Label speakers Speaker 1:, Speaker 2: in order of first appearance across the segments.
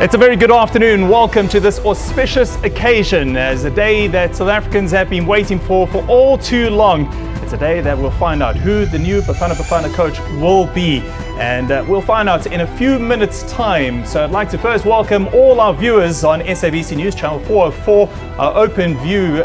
Speaker 1: It's a very good afternoon. Welcome to this auspicious occasion as a day that South Africans have been waiting for all too long. It's a day that we'll find out who the new Bafana Bafana coach will be, and we'll find out in a few minutes' time. So I'd like to first welcome all our viewers on SABC News Channel 404, our open view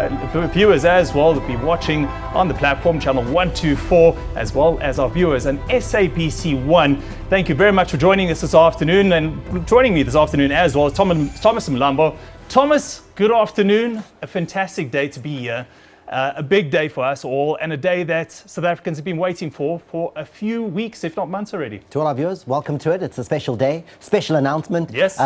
Speaker 1: viewers as well that be watching on the platform channel 124, as well as our viewers on SABC 1. Thank you very much for joining us this afternoon, and joining me this afternoon as well is Thomas Mlambo. Thomas, good afternoon. A fantastic day to be here. A big day for us all, and a day that South Africans have been waiting for a few weeks, if not months already.
Speaker 2: To all our viewers, welcome to it. It's a special day, special announcement.
Speaker 1: Yes.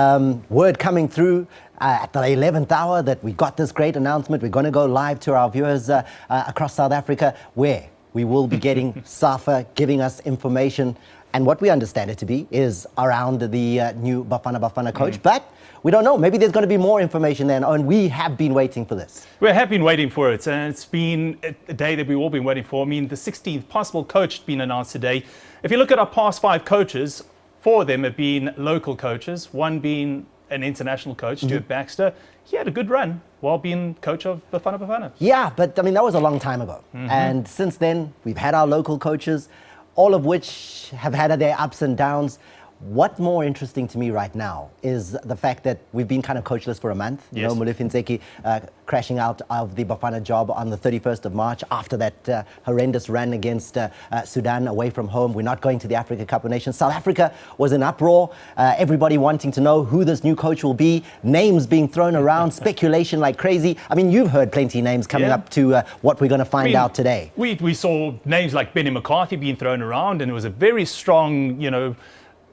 Speaker 2: Word coming through at the 11th hour that we got this great announcement. We're going to go live to our viewers across South Africa, where we will be getting Safa giving us information. And what we understand it to be is around the new Bafana Bafana coach. But we don't know. Maybe there's going to be more information then, and we have been waiting for this.
Speaker 1: We have been waiting for it, and it's been a day that we've all been waiting for. I mean, the 16th possible coach has been announced today. If you look at our past 5 coaches, 4 of them have been local coaches, one being an international coach, Stuart Baxter. He had a good run while being coach of Bafana Bafana.
Speaker 2: Yeah, but I mean, that was a long time ago. And since then, we've had our local coaches, all of which have had their ups and downs. What's more interesting to me right now is the fact that we've been kind of coachless for a month.
Speaker 1: Yes.
Speaker 2: You know, Molefi Ntseki crashing out of the Bafana job on the 31st of March after that horrendous run against Sudan away from home. We're not going to the Africa Cup of Nations. South Africa was in uproar. Everybody wanting to know who this new coach will be. Names being thrown around, speculation like crazy. I mean, you've heard plenty of names coming up to what we're going to find out today.
Speaker 1: We saw names like Benny McCarthy being thrown around, and it was a very strong,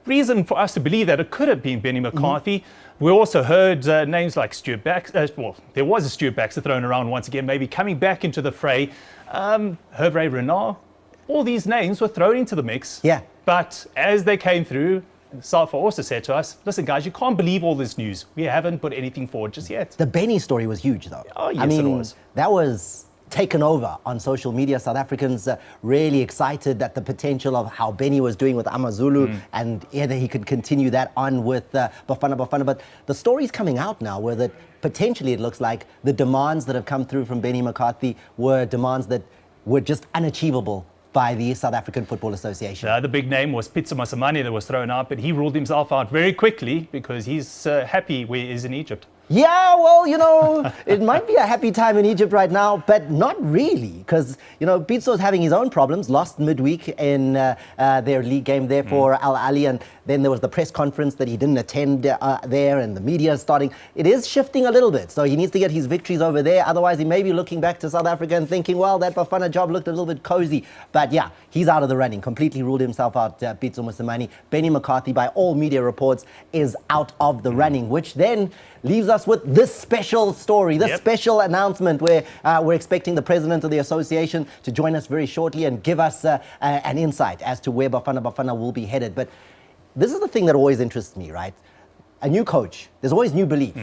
Speaker 1: reason for us to believe that it could have been Benny McCarthy. We also heard names like Stuart Baxter. Well, there was a Stuart Baxter thrown around once again, maybe coming back into the fray. Hervé Renard. All these names were thrown into the mix.
Speaker 2: Yeah.
Speaker 1: But as they came through, Safa also said to us, listen, guys, you can't believe all this news. We haven't put anything forward just yet.
Speaker 2: The Benny story was huge, though.
Speaker 1: Oh, yes,
Speaker 2: I mean,
Speaker 1: it was.
Speaker 2: That was taken over on social media. South Africans really excited at the potential of how Benny was doing with Amazulu, and either he could continue that on with Bafana Bafana. But the stories coming out now were that potentially it looks like the demands that have come through from Benny McCarthy were demands that were just unachievable by the South African Football Association.
Speaker 1: The other big name was Pitso Mosimane that was thrown out, but he ruled himself out very quickly because he's happy where he is in Egypt.
Speaker 2: Yeah, well, it might be a happy time in Egypt right now, but not really, because, Pitso's having his own problems, lost midweek in their league game there for Al Ali, and then there was the press conference that he didn't attend there, and the media is starting. It is shifting a little bit, so he needs to get his victories over there. Otherwise, he may be looking back to South Africa and thinking, well, that Bafana job looked a little bit cozy. But yeah, he's out of the running, completely ruled himself out, Pitso Mosimane. Benny McCarthy, by all media reports, is out of the running, which then leaves us with this special story, this special announcement where we're expecting the president of the association to join us very shortly and give us an insight as to where Bafana Bafana will be headed. But this is the thing that always interests me, right? A new coach, there's always new belief,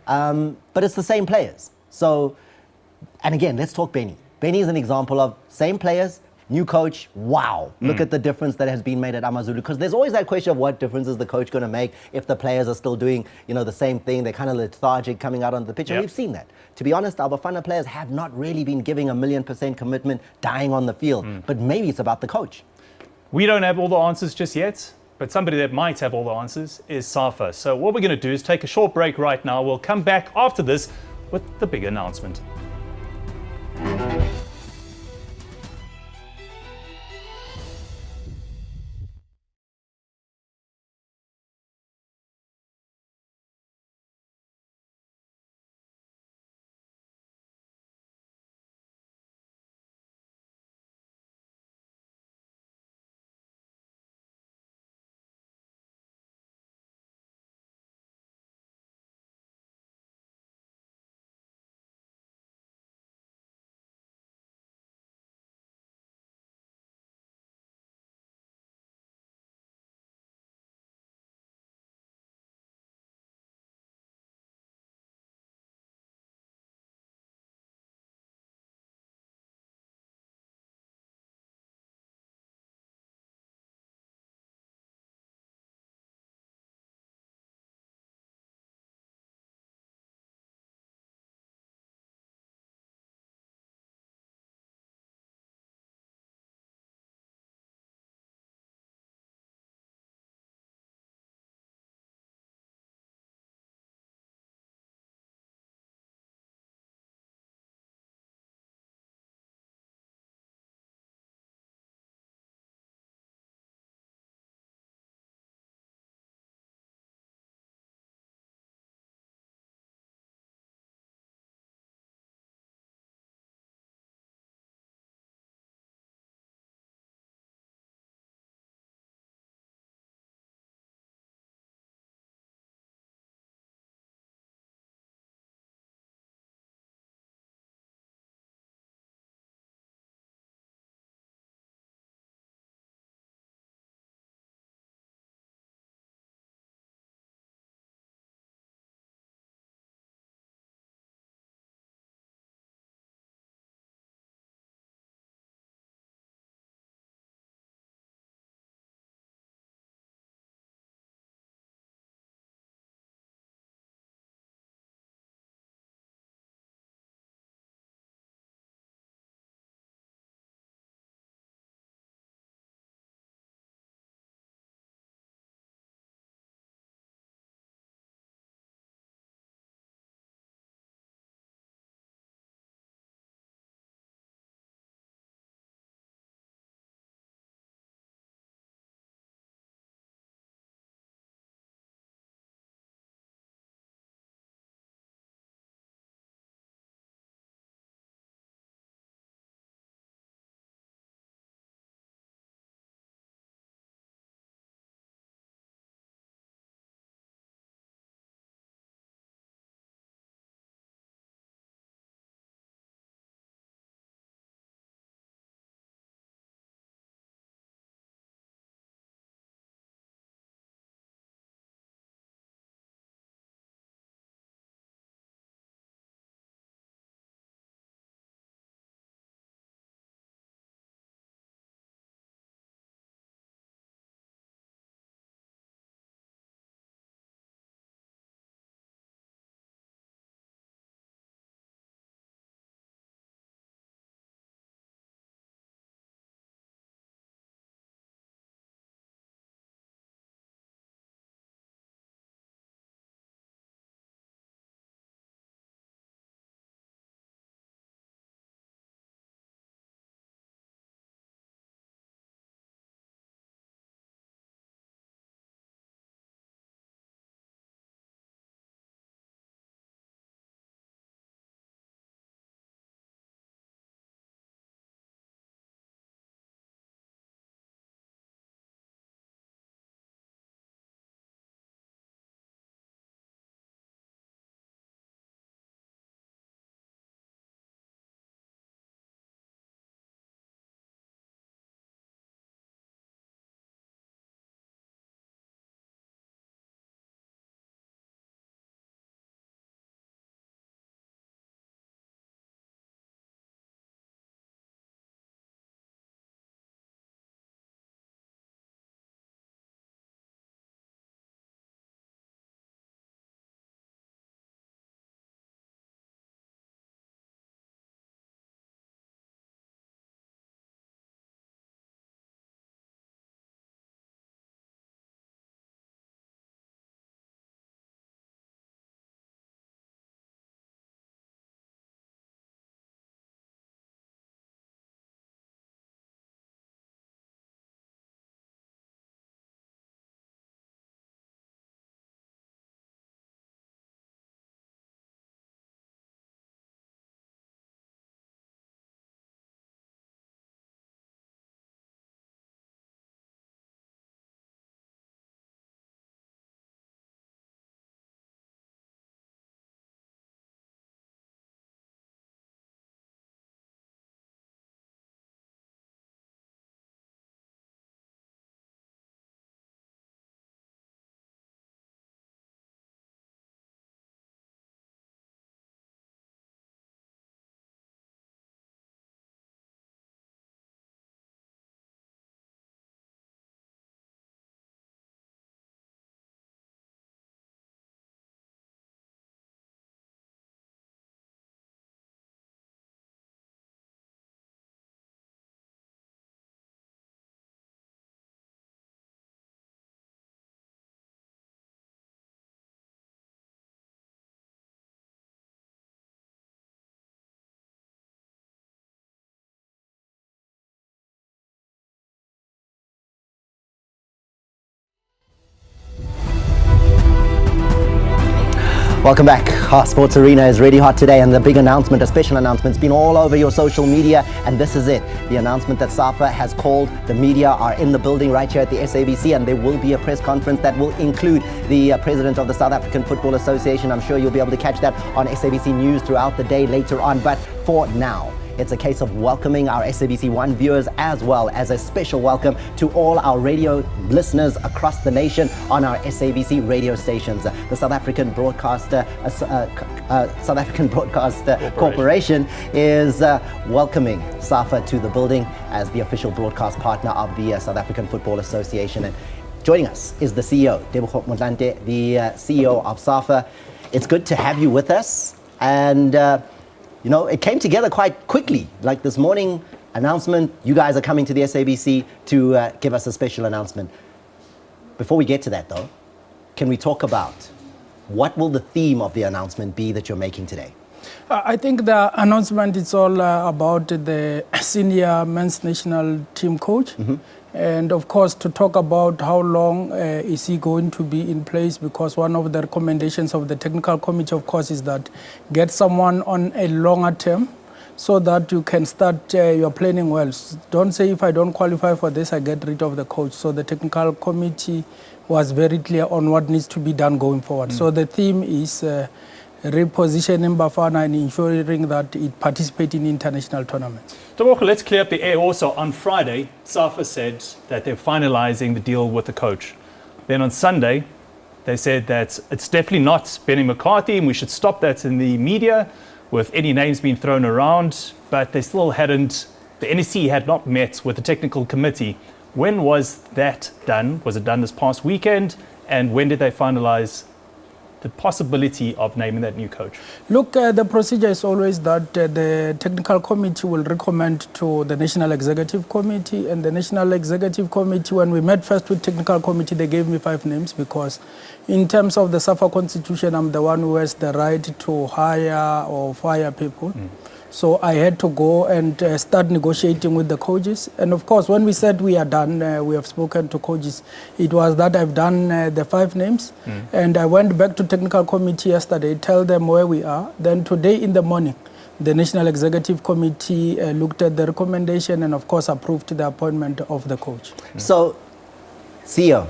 Speaker 2: but it's the same players. So, and again, let's talk Benny. Benny is an example of same players, new coach, wow. Look at the difference that has been made at Amazulu. Because there's always that question of what difference is the coach going to make if the players are still doing, the same thing. They're kind of lethargic coming out on the pitch. And we've seen that. To be honest, our Bafana players have not really been giving 1,000,000% commitment, dying on the field. But maybe it's about the coach.
Speaker 1: We don't have all the answers just yet, but somebody that might have all the answers is Safa. So what we're going to do is take a short break right now. We'll come back after this with the big announcement.
Speaker 2: Welcome back. Our sports arena is really hot today, and the big announcement, a special announcement, has been all over your social media, and this is it. The announcement that Safa has called. The media are in the building right here at the SABC, and there will be a press conference that will include the president of the South African Football Association. I'm sure you'll be able to catch that on SABC News throughout the day later on, but for now, it's a case of welcoming our SABC One viewers, as well as a special welcome to all our radio listeners across the nation on our SABC radio stations. The South African Broadcaster Corporation is welcoming Safa to the building as the official broadcast partner of the South African Football Association. And joining us is the CEO, Tebogo Motlanthe, the CEO of Safa. It's good to have you with us, and you know, it came together quite quickly. Like this morning announcement, you guys are coming to the SABC to give us a special announcement. Before we get to that though, can we talk about what will the theme of the announcement be that you're making today?
Speaker 3: I think the announcement is all about the senior men's national team coach. Mm-hmm. And of course, to talk about how long is he going to be in place, because one of the recommendations of the technical committee, of course, is that get someone on a longer term so that you can start your planning well. Don't say, if I don't qualify for this, I get rid of the coach. So the technical committee was very clear on what needs to be done going forward. So the theme is repositioning Bafana and ensuring that it participates in international tournaments.
Speaker 1: Tebogo, let's clear up the air also. On Friday, Safa said that they're finalizing the deal with the coach. Then on Sunday, they said that it's definitely not Benny Mccarthy and we should stop that in the media with any names being thrown around, but they still hadn't, the NEC had not met with the technical committee. When was that done? Was it done this past weekend? And when did they finalize the possibility of naming that new coach?
Speaker 3: Look, the procedure is always that the technical committee will recommend to the National Executive Committee, and the National Executive Committee, when we met first with technical committee, they gave me 5 names, because in terms of the Safa constitution, I'm the one who has the right to hire or fire people. So I had to go and start negotiating with the coaches. And of course, when we said we are done, we have spoken to coaches, it was that I've done the 5 names. And I went back to technical committee yesterday, tell them where we are. Then today in the morning, the National Executive Committee looked at the recommendation and of course approved the appointment of the coach.
Speaker 2: So, CEO,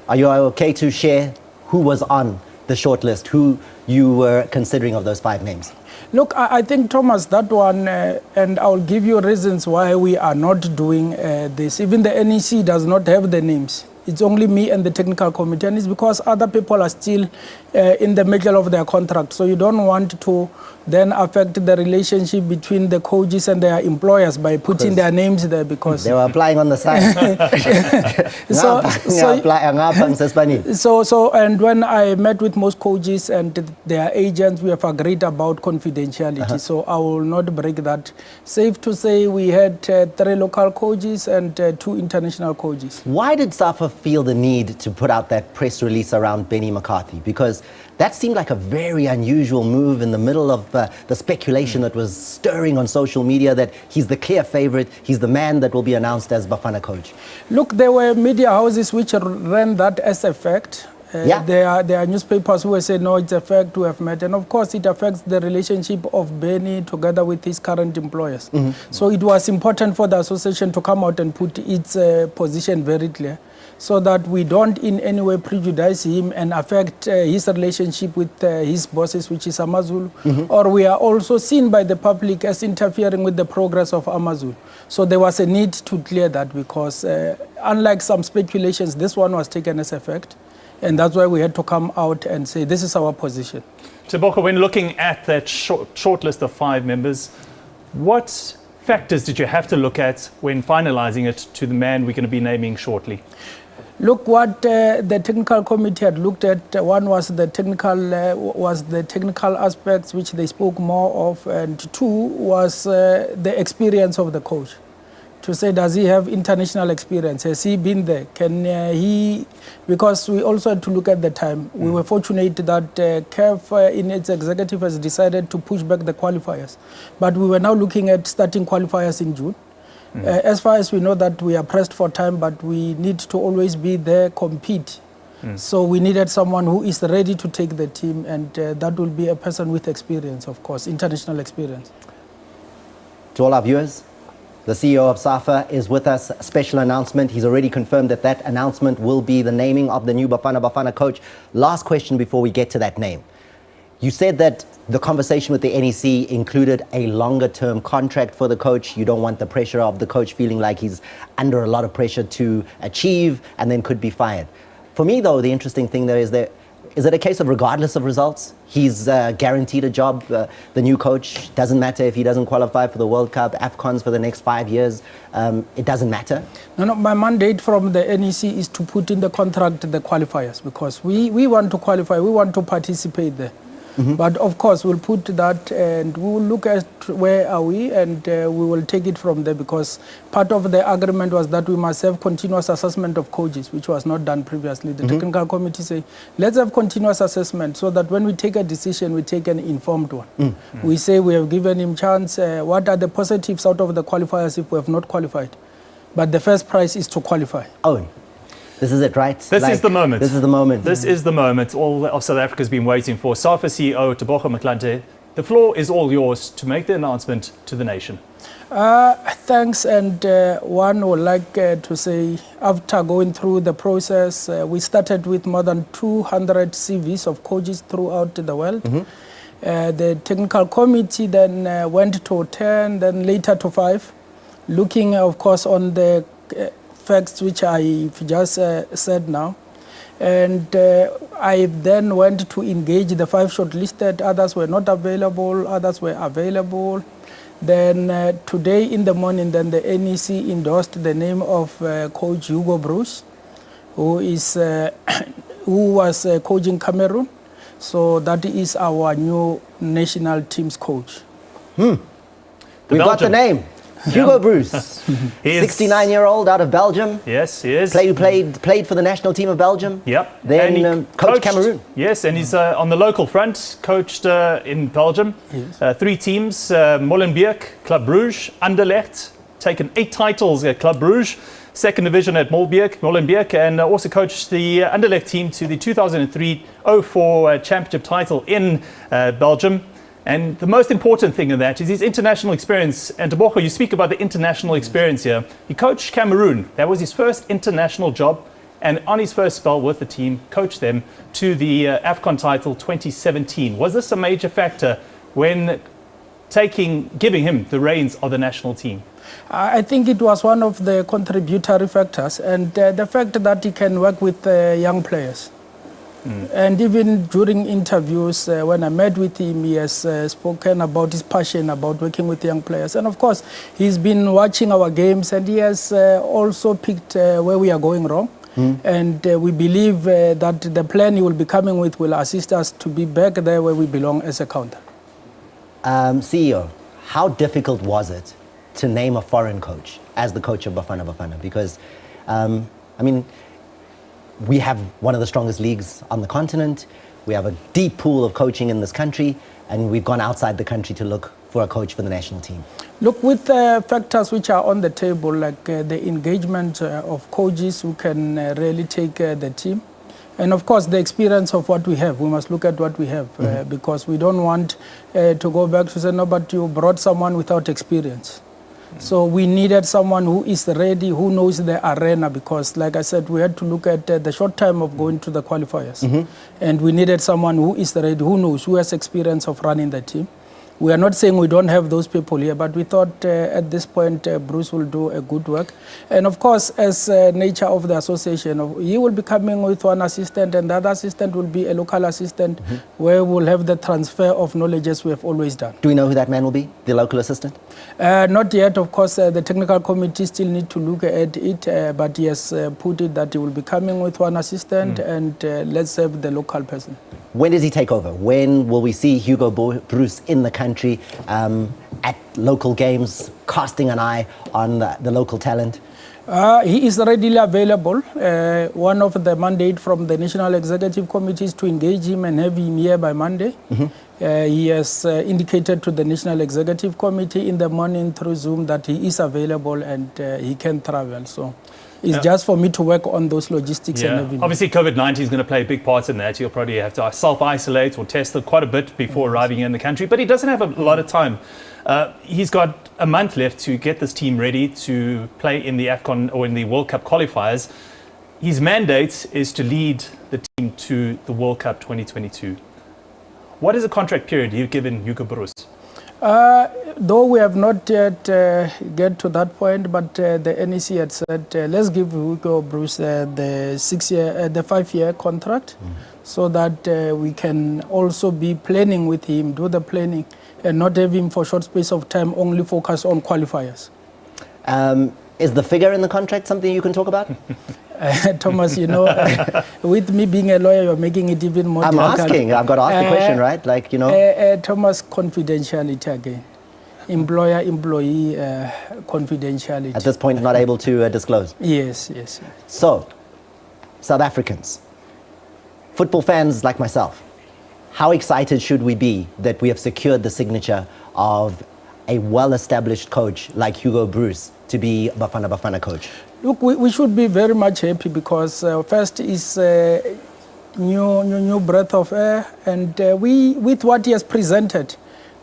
Speaker 2: are you okay to share who was on the shortlist, who you were considering of those 5 names?
Speaker 3: Look, I think, Thomas, that one, and I'll give you reasons why we are not doing this. Even the NEC does not have the names. It's only me and the technical committee, and it's because other people are still in the middle of their contract. So you don't want to then affect the relationship between the coaches and their employers by putting their names there, because
Speaker 2: they were applying on the side.
Speaker 3: So and when I met with most coaches and their agents, we have agreed about confidentiality. So I will not break that. Safe to say we had 3 local coaches and 2 international coaches.
Speaker 2: Why did Safa feel the need to put out that press release around Benny Mccarthy? Because that seemed like a very unusual move in the middle of the speculation that was stirring on social media that he's the clear favorite, he's the man that will be announced as Bafana coach.
Speaker 3: Look, there were media houses which ran that as a fact. There are newspapers who say, no, it's a fact, we have met. And of course, it affects the relationship of Benny together with his current employers. So it was important for the association to come out and put its position very clear, so that we don't in any way prejudice him and affect his relationship with his bosses, which is Amazulu, or we are also seen by the public as interfering with the progress of Amazulu. So there was a need to clear that, because unlike some speculations, this one was taken as a fact, and that's why we had to come out and say this is our position.
Speaker 1: Tebogo, when looking at that short list of 5 members, what factors did you have to look at when finalizing it to the man we're going to be naming shortly?
Speaker 3: Look, what the technical committee had looked at, one was the technical aspects which they spoke more of, and 2 was the experience of the coach. To say, does he have international experience? Has he been there? Can he? Because we also had to look at the time. We were fortunate that CAF in its executive has decided to push back the qualifiers. But we were now looking at starting qualifiers in June. As far as we know that we are pressed for time, but we need to always be there, compete. So we needed someone who is ready to take the team, and that will be a person with experience, of course, international experience.
Speaker 2: To all our viewers, the CEO of Safa is with us. A special announcement. He's already confirmed that that announcement will be the naming of the new Bafana Bafana coach. Last question before we get to that name. You said that the conversation with the NEC included a longer-term contract for the coach. You don't want the pressure of the coach feeling like he's under a lot of pressure to achieve and then could be fired. For me, though, the interesting thing there is that, is it a case of regardless of results, he's guaranteed a job, the new coach? Doesn't matter if he doesn't qualify for the World Cup, AFCONs for the next 5 years, it doesn't matter?
Speaker 3: No, my mandate from the NEC is to put in the contract the qualifiers, because we want to qualify, we want to participate there. But of course, we'll put that and we will look at where are we, and we will take it from there, because part of the agreement was that we must have continuous assessment of coaches, which was not done previously. The technical committee say, let's have continuous assessment so that when we take a decision, we take an informed one. We say we have given him chance. What are the positives out of the qualifiers if we have not qualified? But the first prize is to qualify.
Speaker 2: Oh. This is it, right?
Speaker 1: This is the moment.
Speaker 2: This is the moment.
Speaker 1: This is the moment all of South Africa's been waiting for. Safa CEO Benny Mccarthy, the floor is all yours to make the announcement to the nation.
Speaker 3: Thanks, and one would like to say, after going through the process, we started with more than 200 CVs of coaches throughout the world. The technical committee then went to 10, then later to 5, looking, of course, on the facts which I've just said now. And I then went to engage the 5 shortlisted. Others were not available, others were available. Then today in the morning, then the NEC endorsed the name of Coach Hugo Bruce, who was coaching Cameroon. So that is our new national team's coach.
Speaker 2: We've got the name. Hugo Bruce, 69-year-old out of Belgium.
Speaker 1: Yes, he is.
Speaker 2: Played for the national team of Belgium.
Speaker 1: Yep.
Speaker 2: Then coached Cameroon.
Speaker 1: Yes, and he's on the local front, coached in Belgium. Yes. 3 teams, Molenbeek, Club Brugge, Anderlecht, taken 8 titles at Club Brugge, 2nd division at Molenbeek, and also coached the Anderlecht team to the 2003-04 championship title in Belgium. And the most important thing in that is his international experience. And Tebogo, you speak about the international experience here. He coached Cameroon. That was his first international job. And on his first spell with the team, coached them to the AFCON title 2017. Was this a major factor when giving him the reins of the national team?
Speaker 3: I think it was one of the contributory factors. And the fact that he can work with young players. And even during interviews, when I met with him, he has spoken about his passion about working with young players. And of course, he's been watching our games, and he has also picked where we are going wrong. And we believe that the plan he will be coming with will assist us to be back there where we belong as a counter.
Speaker 2: CEO, how difficult was it to name a foreign coach as the coach of Bafana Bafana? Because, I mean, we have one of the strongest leagues on the continent. We have a deep pool of coaching in this country, and we've gone outside the country to look for a coach for the national team.
Speaker 3: Look, with the factors which are on the table, like the engagement of coaches who can really take the team, and of course the experience of what we have. We must look at what we have, because we don't want to go back to say, no, but you brought someone without experience. So we needed someone who is ready, who knows the arena, because like I said, we had to look at the short time of going to the qualifiers. And we needed someone who is ready, who knows, who has experience of running the team. We are not saying we don't have those people here, but we thought at this point Bruce will do a good work. And of course, as nature of the association, he will be coming with one assistant, and the other assistant will be a local assistant, where we'll have the transfer of knowledge as we have always done.
Speaker 2: Do we know who that man will be, the local assistant?
Speaker 3: Not yet. Of course, the technical committee still need to look at it, but he has put it that he will be coming with one assistant, and let's have the local person.
Speaker 2: When does he take over? When will we see Hugo Bruce in the country at local games, casting an eye on the local talent?
Speaker 3: He is readily available. One of the mandate from the National Executive Committee is to engage him and have him here by Monday. He has indicated to the National Executive Committee in the morning through Zoom that he is available and he can travel. So It's just for me to work on those logistics and everything.
Speaker 1: Obviously, COVID-19 is going to play a big part in that. You'll probably have to self-isolate or test it quite a bit before arriving in the country. But he doesn't have a lot of time. He's got a month left to get this team ready to play in the AFCON or in the World Cup qualifiers. His mandate is to lead the team to the World Cup 2022. What is the contract period you've given Hugo Bruce?
Speaker 3: Though we have not yet get to that point, but the NEC had said let's give Hugo Bruce the 5-year contract, so that we can also be planning with him, do the planning, and not have him for short space of time only focus on qualifiers.
Speaker 2: Is the figure in the contract something you can talk about?
Speaker 3: Thomas, with me being a lawyer, you're making it even more difficult.
Speaker 2: I'm asking. I've got to ask the question, right?
Speaker 3: Thomas, confidentiality again. Employer-employee confidentiality.
Speaker 2: At this point, not able to disclose?
Speaker 3: Yes.
Speaker 2: So, South Africans, football fans like myself, how excited should we be that we have secured the signature of a well-established coach like Hugo Bruce to be Bafana Bafana coach?
Speaker 3: Look, we should be very much happy because first is new breath of air, and with what he has presented,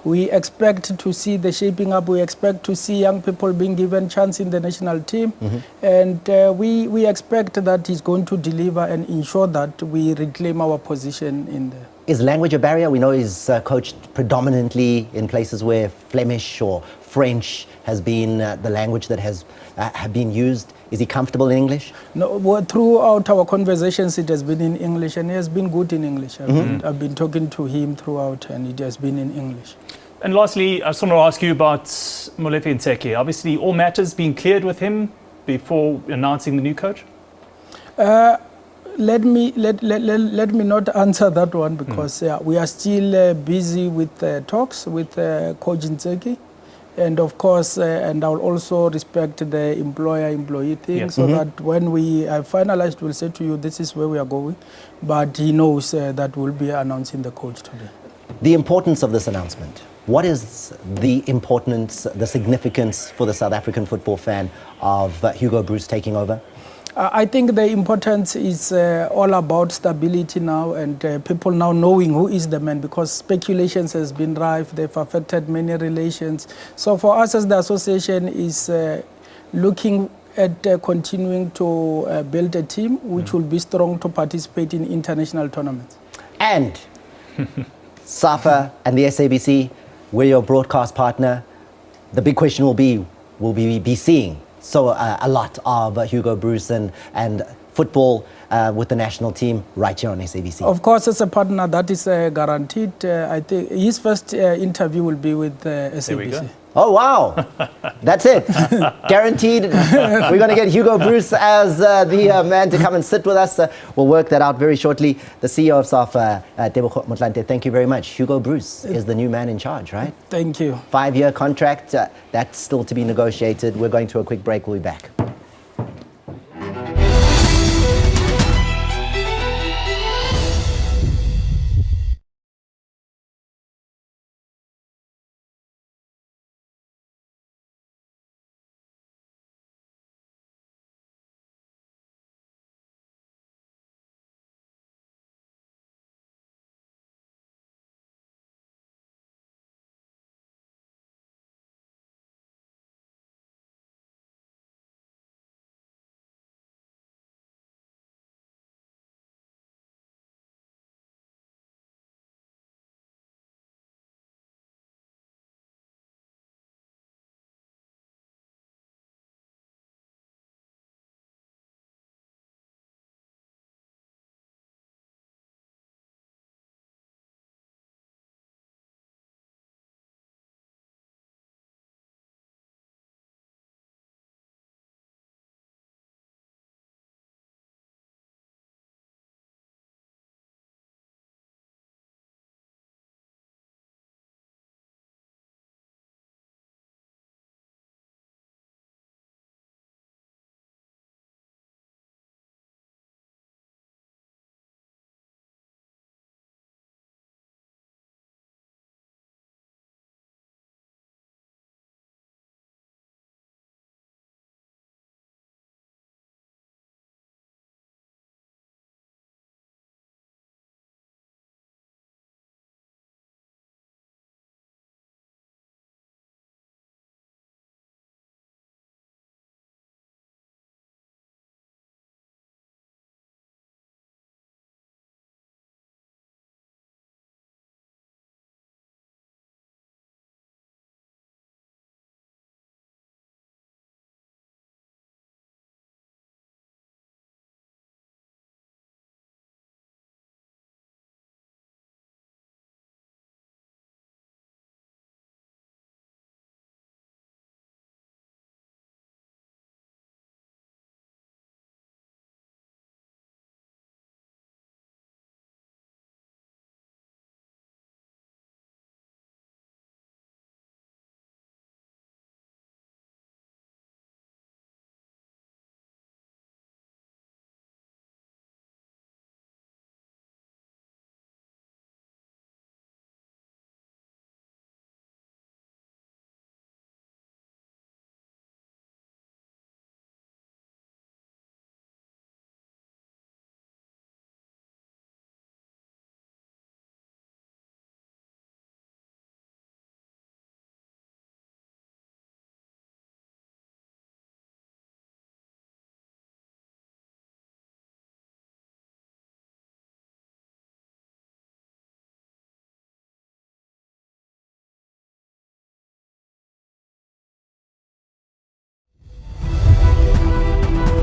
Speaker 3: we expect to see the shaping up. We expect to see young people being given chance in the national team, and we expect that he's going to deliver and ensure that we reclaim our position in there.
Speaker 2: Is language a barrier? We know he's coached predominantly in places where Flemish or French has been the language that has have been used. Is he comfortable in English?
Speaker 3: No, well, throughout our conversations, it has been in English, and he has been good in English. I've been talking to him throughout, and it has been in English.
Speaker 1: And lastly, I just want to ask you about Molefi Ntseki. Obviously, all matters being cleared with him before announcing the new coach?
Speaker 3: Let me not answer that one because we are still busy with talks with Coach Ntseki. And of course, and I'll also respect the employer-employee thing, so that when we have finalized, we'll say to you, this is where we are going. But he knows that we'll be announcing the coach today.
Speaker 2: The importance of this announcement. What is the importance, the significance for the South African football fan of Hugo Bruce taking over?
Speaker 3: I think the importance is all about stability now, and people now knowing who is the man, because speculations has been rife. They've affected many relations. So for us as the association is looking at continuing to build a team which will be strong to participate in international tournaments.
Speaker 2: And Safa and the SABC, we're your broadcast partner. The big question will we be seeing a lot of Hugo Bruce and football with the national team right here on SABC?
Speaker 3: Of course, as a partner, that is guaranteed. I think his first interview will be with SABC.
Speaker 1: There we go.
Speaker 2: Oh, wow. That's it. Guaranteed. We're going to get Hugo Bruce as the man to come and sit with us. We'll work that out very shortly. The CEO of Safa, Tebogo Motlanthe, thank you very much. Hugo Bruce is the new man in charge, right?
Speaker 3: Thank you.
Speaker 2: 5-year contract. That's still to be negotiated. We're going to a quick break. We'll be back.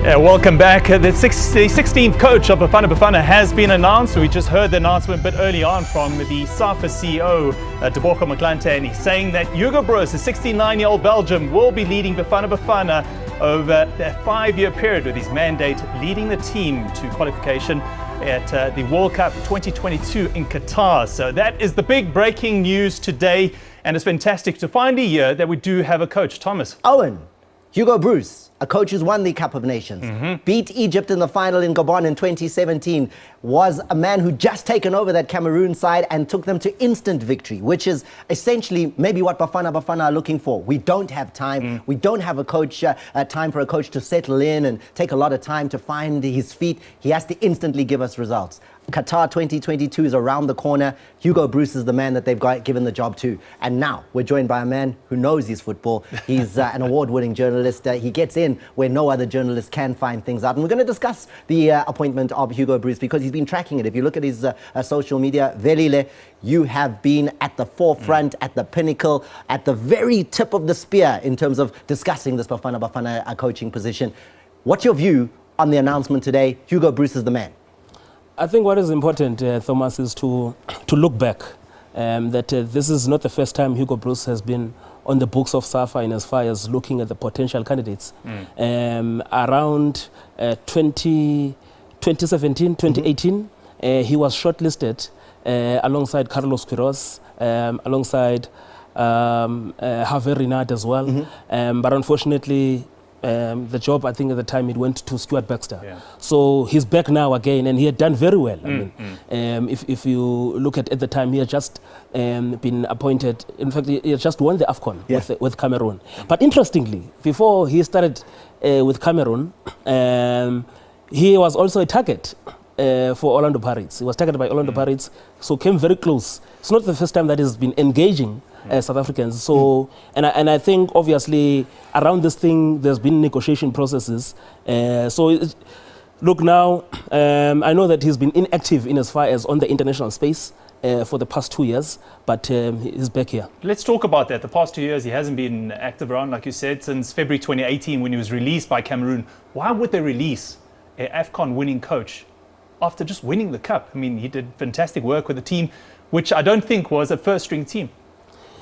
Speaker 1: Yeah, welcome back. The 16th coach of Bafana Bafana has been announced. We just heard the announcement a bit early on from the Safa CEO, Hugo Bruce, and he's saying that Hugo Bruce, the 69-year-old Belgium, will be leading Bafana Bafana over a 5-year period with his mandate leading the team to qualification at the World Cup 2022 in Qatar. So that is the big breaking news today, and it's fantastic to find a year that we do have a coach. Thomas.
Speaker 2: Owen, Hugo Bruce, a coach who's won the Cup of Nations, beat Egypt in the final in Gabon in 2017, was a man who just taken over that Cameroon side and took them to instant victory, which is essentially maybe what Bafana Bafana are looking for. We don't have time. We don't have a coach, time for a coach to settle in and take a lot of time to find his feet. He has to instantly give us results. Qatar 2022 is around the corner. Hugo Bruce is the man that they've given the job to. And now we're joined by a man who knows his football. He's an award-winning journalist. He gets in where no other journalist can find things out. And we're going to discuss the appointment of Hugo Bruce because he's been tracking it. If you look at his social media, Velile, you have been at the forefront, at the pinnacle, at the very tip of the spear in terms of discussing this Bafana Bafana coaching position. What's your view on the announcement today? Hugo Bruce is the man.
Speaker 4: I think what is important, Thomas, is to look back. That this is not the first time Hugo Bruce has been on the books of Safa in as far as looking at the potential candidates. Around 2017, 2018, he was shortlisted alongside Carlos Queiroz, alongside Javier Renard as well. But unfortunately, the job, I think at the time, it went to Stuart Baxter. Yeah. So he's back now again, and he had done very well. I mean, if you look at the time, he had just been appointed. In fact, he had just won the AFCON with Cameroon. But interestingly, before he started with Cameroon, he was also a target for Orlando Pirates. He was targeted by Orlando Pirates, so came very close. It's not the first time that he's been engaging South Africans. So, and I think obviously around this thing, there's been negotiation processes. Look now, I know that he's been inactive in as far as on the international space for the past 2 years, but he's back here.
Speaker 1: Let's talk about that. The past 2 years, he hasn't been active around, like you said, since February 2018 when he was released by Cameroon. Why would they release an AFCON winning coach after just winning the cup? I mean, he did fantastic work with the team, which I don't think was a first-string team.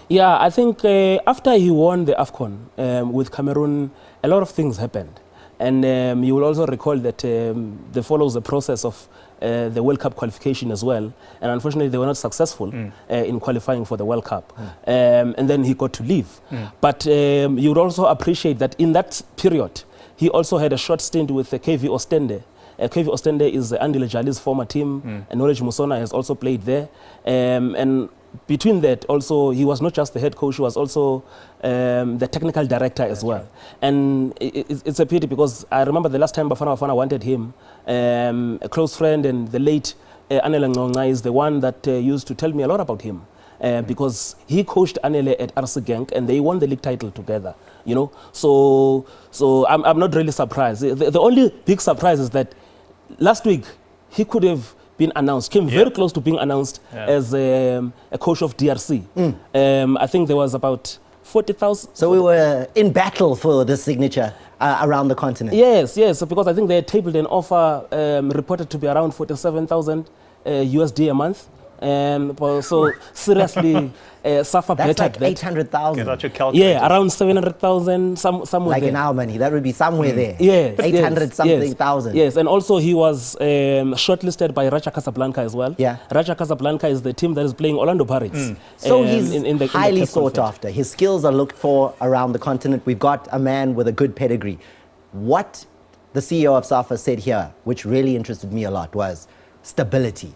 Speaker 4: Yeah, I think after he won the AFCON with Cameroon, a lot of things happened. And you will also recall that they follows the process of the World Cup qualification as well. And unfortunately, they were not successful in qualifying for the World Cup. And then he got to leave. But you would also appreciate that in that period, he also had a short stint with KV Ostende. KV Ostende is Andile Jali's former team, and Knowledge Musona has also played there. And between that, also, he was not just the head coach, he was also the technical director as well. And it's a pity because I remember the last time Bafana Bafana wanted him, a close friend and the late Anele Ngonga is the one that used to tell me a lot about him. Because he coached Anele at RC Genk and they won the league title together, you know. So I'm not really surprised. The only big surprise is that last week he could have been announced, came very close to being announced as a coach of DRC. I think there was about 40,000.
Speaker 2: So we were in battle for this signature around the continent.
Speaker 4: Yes, because I think they tabled an offer reported to be around 47,000 USD a month. So seriously, Safa
Speaker 2: that's
Speaker 4: better
Speaker 2: like 800,000.
Speaker 4: Yeah, around 700,000, somewhere
Speaker 2: like
Speaker 4: there.
Speaker 2: in our money, that would be somewhere there.
Speaker 4: Yes,
Speaker 2: 800 something thousand.
Speaker 4: Yes, and also he was shortlisted by Raja Casablanca as well.
Speaker 2: Yeah,
Speaker 4: Raja Casablanca is the team that is playing Orlando Pirates.
Speaker 2: So he's highly sought after. His skills are looked for around the continent. We've got a man with a good pedigree. What the CEO of Safa said here, which really interested me a lot, was stability.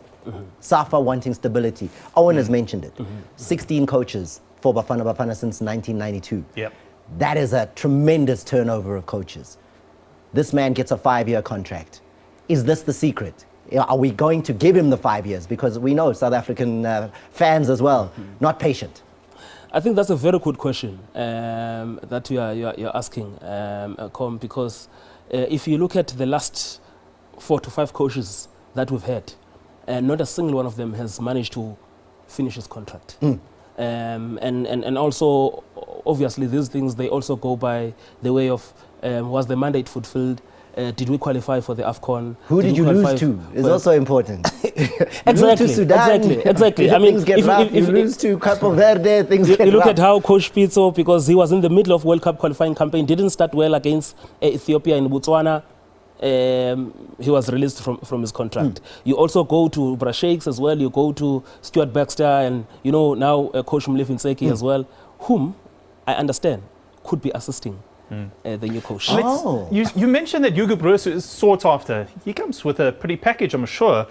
Speaker 2: Safa wanting stability. Owen has mentioned it. 16 coaches for Bafana Bafana since 1992. That is a tremendous turnover of coaches. This man gets a 5-year contract. Is this the secret? Are we going to give him the 5 years? Because we know South African fans as well, not patient.
Speaker 4: I think that's a very good question that you're asking, Com, because if you look at the last 4 to 5 coaches that we've had, not a single one of them has managed to finish his contract. And also, obviously, these things, they also go by the way of was the mandate fulfilled, Did we qualify for the AFCON?
Speaker 2: Who did you lose to? Is also important.
Speaker 4: Exactly.
Speaker 2: Lose to Sudan.
Speaker 4: Exactly. I mean,
Speaker 2: things get rough. If you lose to Capo Verde, things get rough.
Speaker 4: You look at how Coach Pitso, because he was in the middle of World Cup qualifying campaign, didn't start well against Ethiopia and Botswana. He was released from his contract. You also go to Brashakes as well. You go to Stuart Baxter and, now Coach Molefi Ntseki as well, whom I understand could be assisting the new coach.
Speaker 1: You mentioned that Hugo Bruce is sought after. He comes with a pretty package, I'm sure.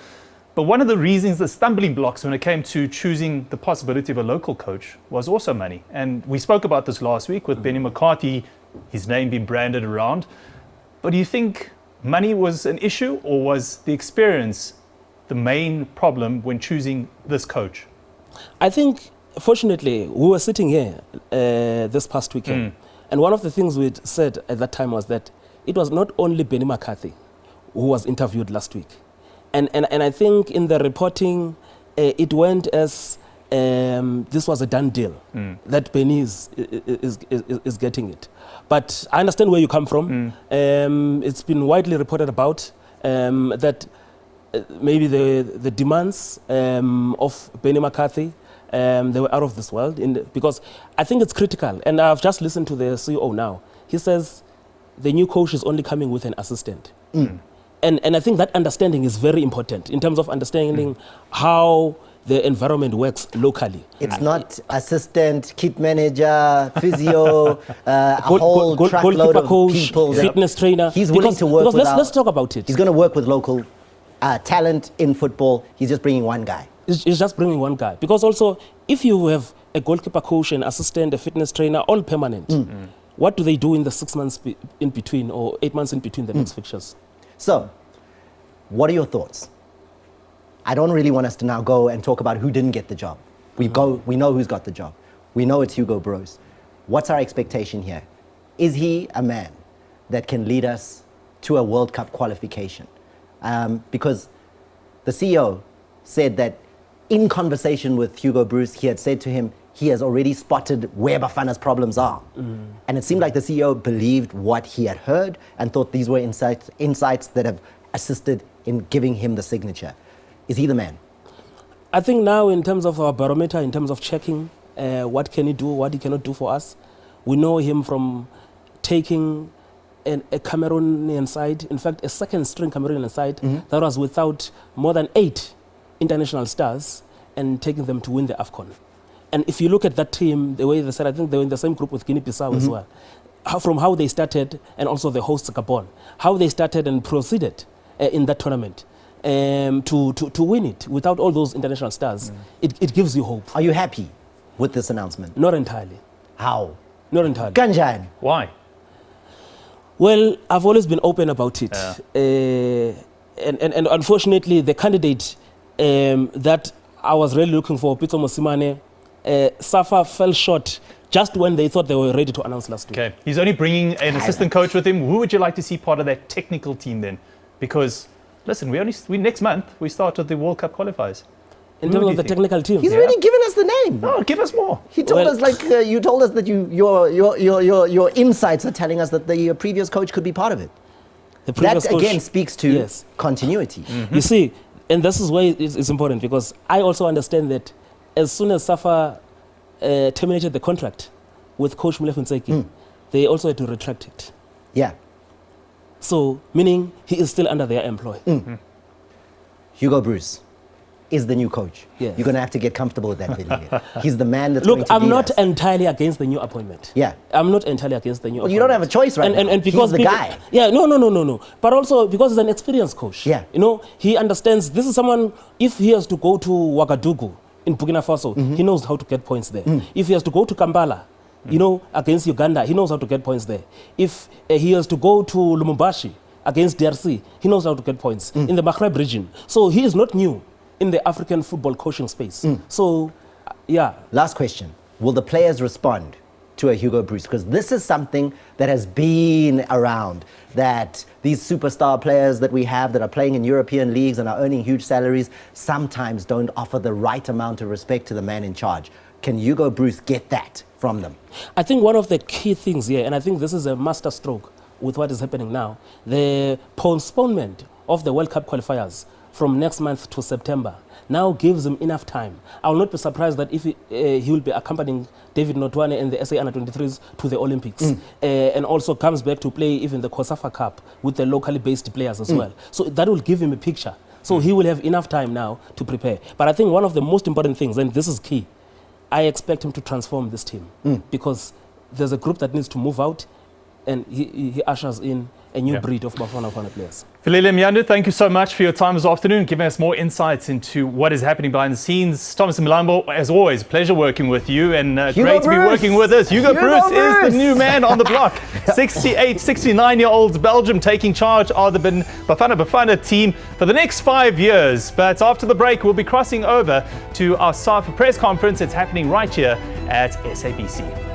Speaker 1: But one of the reasons, the stumbling blocks when it came to choosing the possibility of a local coach was also money. And we spoke about this last week with Benny McCarthy, his name being branded around. But do you think money was an issue, or was the experience the main problem when choosing this coach?
Speaker 4: I think, fortunately, we were sitting here this past weekend. And one of the things we said at that time was that it was not only Benny McCarthy who was interviewed last week. And I think in the reporting, it went as this was a done deal, that Benny is getting it. But I understand where you come from. It's been widely reported about that maybe the demands of Benny McCarthy, they were out of this world, because I think it's critical. And I've just listened to the CEO now. He says the new coach is only coming with an assistant. And I think that understanding is very important in terms of understanding how the environment works locally.
Speaker 2: It's not assistant, kit manager, physio, a whole truckload of
Speaker 4: coach,
Speaker 2: people.
Speaker 4: Fitness trainer.
Speaker 2: He's willing to work with
Speaker 4: let's talk about it.
Speaker 2: He's going to work with local talent in football. He's just bringing one guy.
Speaker 4: It's just bringing one guy. Because also, if you have a goalkeeper coach, an assistant, a fitness trainer, all permanent, what do they do in the 6 months in between, or 8 months in between the next fixtures?
Speaker 2: So, what are your thoughts? I don't really want us to now go and talk about who didn't get the job. We know who's got the job. We know it's Hugo Bruce. What's our expectation here? Is he a man that can lead us to a World Cup qualification? Because the CEO said that in conversation with Hugo Bruce, he had said to him, he has already spotted where Bafana's problems are. And it seemed like the CEO believed what he had heard and thought these were insights that have assisted in giving him the signature. Is he the man?
Speaker 4: I think now, in terms of our barometer, in terms of checking what can he do, what he cannot do for us, we know him from taking a Cameroonian side, in fact, a second-string Cameroonian side that was without more than 8 international stars, and taking them to win the AFCON. And if you look at that team, the way they said, I think they were in the same group with Guinea-Bissau as well. From how they started, and also the host Gabon, how they started and proceeded in that tournament to win it without all those international stars, it gives you hope.
Speaker 2: Are you happy with this announcement?
Speaker 4: Not entirely.
Speaker 2: How?
Speaker 4: Not entirely.
Speaker 2: Ganjan.
Speaker 1: Why?
Speaker 4: Well, I've always been open about it. And unfortunately, the candidate that I was really looking for, Pitso Mosimane, Safa fell short just when they thought they were ready to announce last week.
Speaker 1: Okay, he's only bringing an assistant coach with him. Who would you like to see part of that technical team then? Because, listen, we next month, we start with the World Cup qualifiers.
Speaker 4: In terms of the technical team?
Speaker 2: He's already given us the name.
Speaker 1: No, give us more.
Speaker 2: He told us, you told us that your insights are telling us that the previous coach could be part of it. That, again, speaks to continuity.
Speaker 4: You see, and this is why it's important, because I also understand that as soon as Safa terminated the contract with Coach Molefi Ntseki, they also had to retract it.
Speaker 2: Yeah.
Speaker 4: So, meaning he is still under their employ.
Speaker 2: Hugo Bruce is the new coach.
Speaker 4: Yeah.
Speaker 2: You're going to have to get comfortable with that video. He's the man that's going to lead us.
Speaker 4: Look, I'm not entirely against the new appointment.
Speaker 2: Yeah.
Speaker 4: I'm not entirely against the new appointment.
Speaker 2: Well, you don't have a choice now.
Speaker 4: And because
Speaker 2: he's the guy.
Speaker 4: Yeah, no. But also because he's an experienced coach.
Speaker 2: Yeah.
Speaker 4: You know, he understands this is someone, if he has to go to Ouagadougou in Burkina Faso, he knows how to get points there. If he has to go to Kampala, you know, against Uganda, he knows how to get points there. If he has to go to Lumumbashi against DRC, he knows how to get points in the Maghreb region. So he is not new in the African football coaching space. So, yeah.
Speaker 2: Last question. Will the players respond to a Hugo Bruce? Because this is something that has been around, that these superstar players that we have that are playing in European leagues and are earning huge salaries sometimes don't offer the right amount of respect to the man in charge. Can Hugo Bruce get that from them?
Speaker 4: I think one of the key things here, and I think this is a master stroke with what is happening now, the postponement of the World Cup qualifiers from next month to September now gives him enough time. I will not be surprised that if he will be accompanying David Notwane and the SA Under-23s to the Olympics, and also comes back to play even the Safa Cup with the locally based players as well. So that will give him a picture. So he will have enough time now to prepare. But I think one of the most important things, and this is key, I expect him to transform this team because there's a group that needs to move out, and he ushers in a new breed of Bafana Bafana players.
Speaker 1: Philile Myandu, thank you so much for your time this afternoon, giving us more insights into what is happening behind the scenes. Thomas Milambo, as always, pleasure working with you, and great to be working with us. Hugo Bruce is the new man on the block. 68, 69-year-old Belgium taking charge of the Bafana Bafana team for the next 5 years. But after the break, we'll be crossing over to our Safa press conference. It's happening right here at SABC.